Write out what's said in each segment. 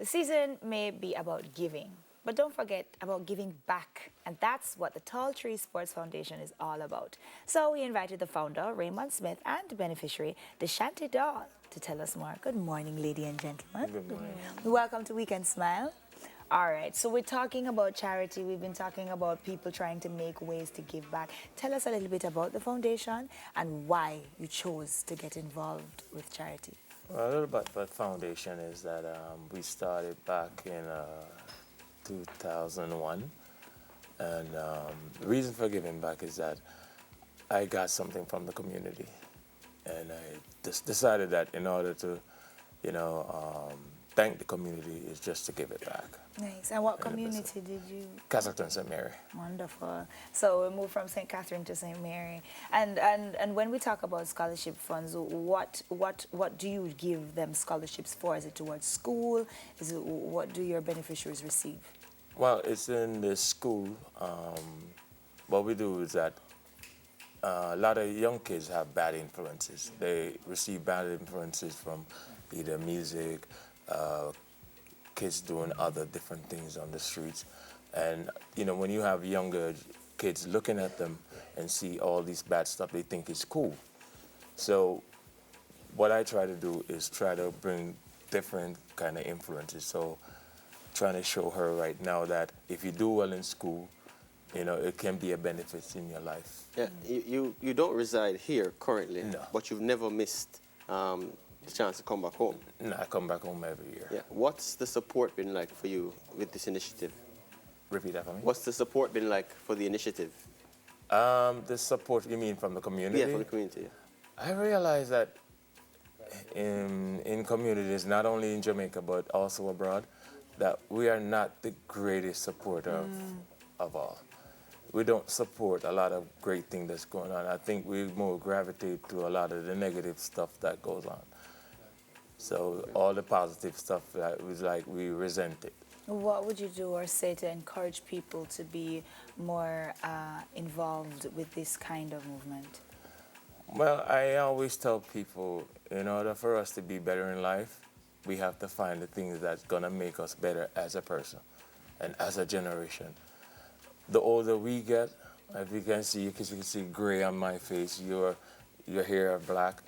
The season may be about giving, but don't forget about giving back. And that's what the Tall Tree Sports Foundation is all about. So we invited the founder, Raymond Smith, and the beneficiary, Deshanti Dahl, to tell us more. Good morning, ladies and gentlemen. Good morning. Welcome to Weekend Smile. All right, so we're talking about charity. We've been talking about people trying to make ways to give back. Tell us a little bit about the foundation and why you chose to get involved with charity. Well, a little bit about foundation is that we started back in 2001, and the reason for giving back is that I got something from the community, and I just decided that in order to, thank the community is just to give it back. Nice. And what community did you? Castleton St. Mary. Wonderful. So we moved from St. Catherine to St. Mary. And when we talk about scholarship funds, what do you give them scholarships for? Is it towards school? Is it, what do your beneficiaries receive? Well, it's in the school. What we do is that a lot of young kids have bad influences. They receive bad influences from either music, kids doing other different things on the streets. And, when you have younger kids looking at them and see all these bad stuff, they think it's cool. So what I try to do is try to bring different kind of influences. So trying to show her right now that if you do well in school, it can be a benefit in your life. Yeah, you don't reside here currently, No. but you've never missed the chance to come back home. No, I come back home every year. Yeah. What's the support been like for you with this initiative? Repeat that for me. What's the support been like for the initiative? The support, you mean from the community? Yeah, from the community. Yeah. I realize that in communities, not only in Jamaica, but also abroad, that we are not the greatest supporter of all. We don't support a lot of great things that's going on. I think we more gravitate to a lot of the negative stuff that goes on. So all the positive stuff, that was like we resent it. What would you do or say to encourage people to be more involved with this kind of movement? Well, I always tell people, in order for us to be better in life, we have to find the things that's gonna make us better as a person and as a generation. The older we get, as you can see gray on my face, your hair are black,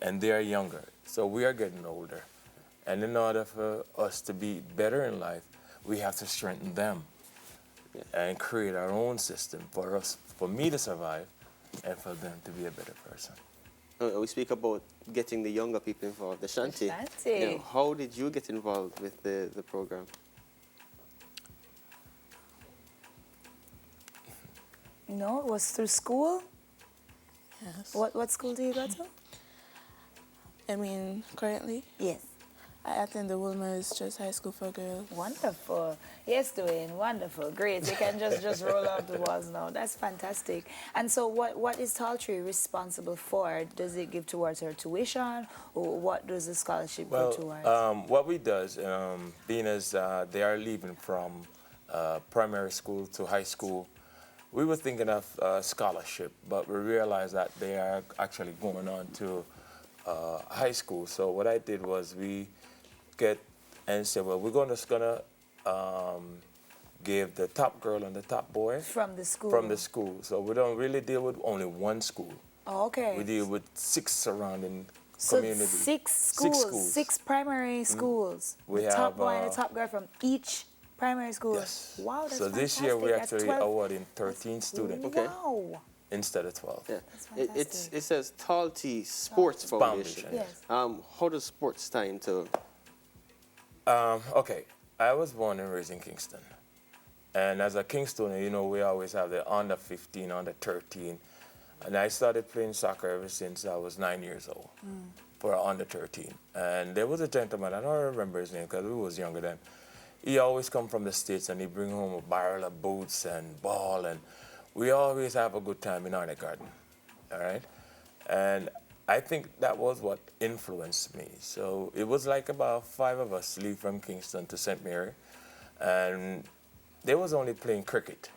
and they are younger. So we are getting older. And in order for us to be better in life, we have to strengthen them and create our own system for me to survive and for them to be a better person. We speak about getting the younger people involved. Deshanti, Deshanti. how did you get involved with the program? No, it was through school? Yes. What school do you go to? I mean, currently, Yes. I attend the Wilmer's Just High School for Girls. Wonderful. Yes, Dwayne. Wonderful. Great. You can just roll out the walls now. That's fantastic. And so what is Tall Tree responsible for? Does it give towards her tuition, or what does the scholarship go towards? What we does, being as they are leaving from primary school to high school, we were thinking of scholarship, but we realized that they are actually going on to high school. So what I did was we get and said, well, we're just gonna give the top girl and the top boy From the school? from the school. So we don't really deal with only one school. Oh, okay. We deal with 6 surrounding So communities. six schools, 6 primary schools. We the top have, boy and the top girl from each primary school. Yes. Wow, that's So fantastic. this year we're That's actually 12. awarding 13 students Okay. Wow. instead of 12. Yeah. That's fantastic. It says Tall T Sports Foundation. Foundation, yes. How does sports tie into? Okay, I was born and raised in Kingston. And as a Kingstonian, we always have the under 15, under 13. And I started playing soccer ever since I was 9 years old for under 13. And there was a gentleman, I don't remember his name because we was younger then. He always come from the States and he bring home a barrel of boots and ball, and we always have a good time in Arnett Garden, all right? And I think that was what influenced me. So it was like about 5 of us leave from Kingston to St. Mary, and they was only playing cricket.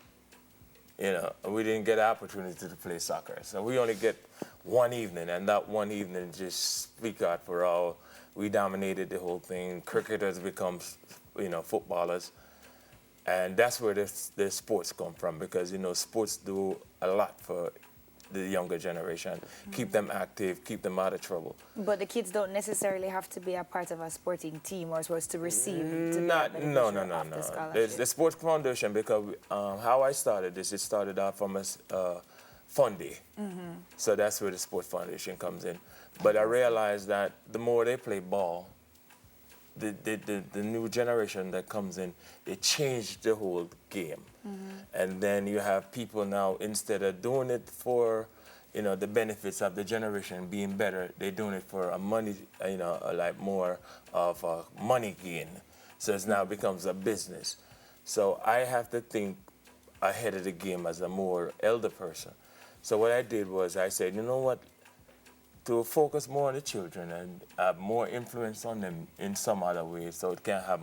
We didn't get the opportunity to play soccer. So we only get one evening, and that one evening just speak out for We dominated the whole thing. Cricketers become, footballers. And that's where the sports come from because, sports do a lot for the younger generation, keep them active, keep them out of trouble. But the kids don't necessarily have to be a part of a sporting team or supposed to receive to be a No. beneficiary of the scholarship. The Sports Foundation, because how I started this, it started out from a fun day. So that's where the Sports Foundation comes in. But I realized that the more they play ball, the new generation that comes in, they change the whole game. And then you have people now, instead of doing it for, the benefits of the generation being better, they're doing it for a money, like more of a money gain. So it now becomes a business. So I have to think ahead of the game as a more elder person. So what I did was I said, you know what? To focus more on the children and have more influence on them in some other way so it can have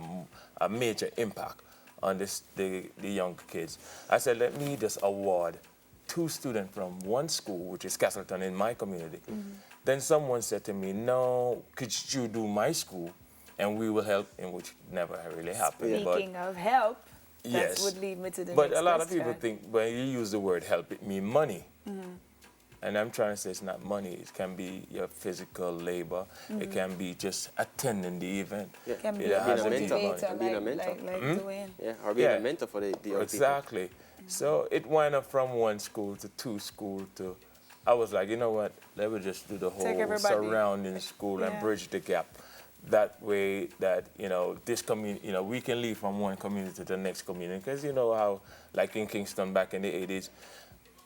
a major impact on the young kids. I said, let me just award 2 students from one school, which is Castleton in my community. Then someone said to me, no, could you do my school and we will help, and which never really happened. Speaking of help, that Yes. would lead me to the But next a lot of people question. think when you use the word help, it means money. And I'm trying to say it's not money. It can be your physical labor. It can be just attending the event. Yeah. Can be It a has a mentor. motivator, Being a like, mentor. like Dwayne. Yeah, or being Yeah. a mentor for the young Exactly. So it went up from 1 school to 2 schools to, I was like, you know what? Let me just do the whole everybody. surrounding school and Yeah. bridge the gap. That way that, this community, we can leave from one community to the next community. Because you know how, like in Kingston back in the 80s,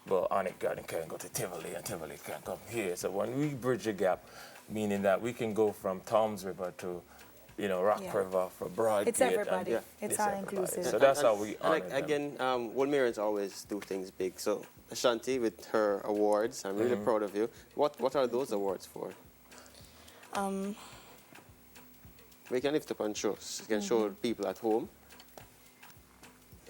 well, Onyx Garden can't go to Tivoli and Tivoli can't come here. So when we bridge the gap, meaning that we can go from Toms River to, Rock Yeah. River for Broadgate. It's everybody. Yeah. It's It's all everybody. inclusive. So that's how we honor And them. again, Wolmerians always do things big. So Ashanti, with her awards, I'm really proud of you. What are those awards for? We can lift up and show. You can show people at home.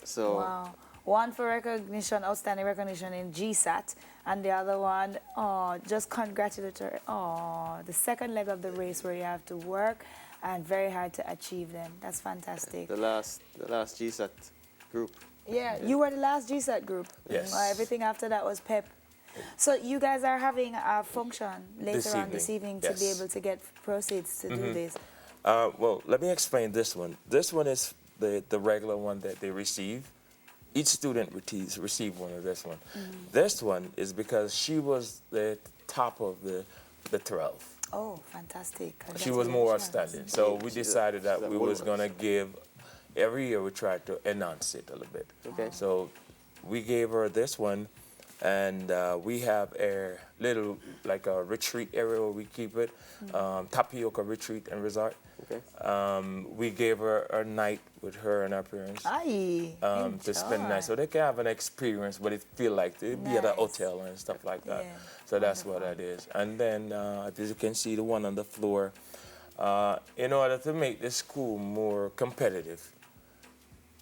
So Wow. One for recognition, outstanding recognition in GSAT, and the other one, just congratulatory. The second leg of the race where you have to work and very hard to achieve them. That's fantastic. the last GSAT group. Yeah, you were the last GSAT group. Yes. Everything after that was PEP. So you guys are having a function later on this evening to be yes. able to get proceeds to do this. Well, let me explain this one. This one is the regular one that they receive. Each student receive one of this one. This one is because she was the top of the 12. Oh, fantastic. She was more Congratulations. outstanding. So we decided that she's a we was Woolworths. going to give, every year we tried to enhance it a little bit. Okay. So we gave her this one, and we have a little, like a retreat area where we keep it, Tapioca Retreat and Resort. Okay. We gave her a night with her and her parents Aye, to spend the night, so they can have an experience, but it feel like they be at a Nice. hotel and stuff like that. Yeah, So that's what that is. And then, as you can see, the one on the floor, in order to make the school more competitive,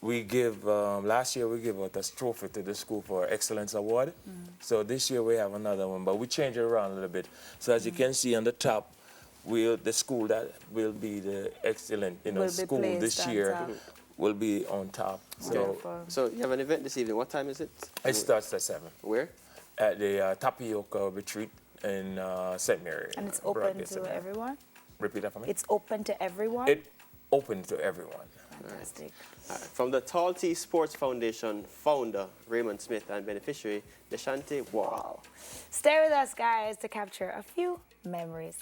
we give, last year we gave out a trophy to the school for Excellence Award. So this year we have another one, but we change it around a little bit. So as you can see on the top, the school that will be the excellent, Will be school placed this on year top. will be on top. So Wonderful. So you have an event this evening. What time is it? it starts at 7 Where? at the Tapioca Retreat in St. Mary. And it's open Broadgate, St. to Mary. everyone? Repeat that for me. It's open to everyone? It open to everyone. Fantastic. All right. From the Tall T Sports Foundation founder, Raymond Smith, and beneficiary, Deshanti Wall. Stay with us, guys, to capture a few memories.